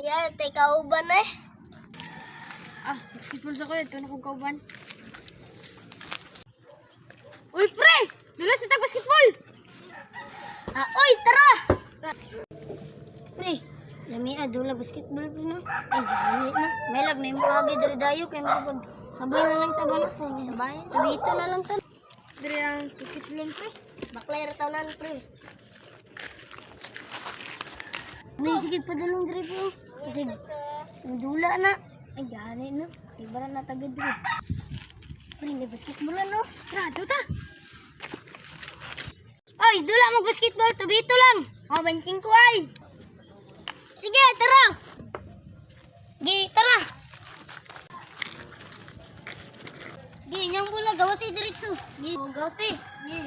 Ayan, tay kauban eh. Basketball sa kuya. Ito na kong kauban. Uy, pre! Dula sa tag basketball! Oy, tara! Pre, lami dula basketball po na. Ay, gani na. May lag na yung mga dari dayo. Kaya makapag sabay na lang taban ako. Sabay. Dito na lang to. Dari ang basketball, pre. Baklero tanan, pre. Naisigit pa dalong dari po. Kasi dula na. Ay, gani na. Ibara na tagad rin. Pre, may basketball ano? Tara, ta. Oy, dula mo basketball. Tubito lang. O, benching ko ay. Sige, tara! Gi, tara. Gi, nyang mula. Gawas si diritso. Gi, gawas si. Gi.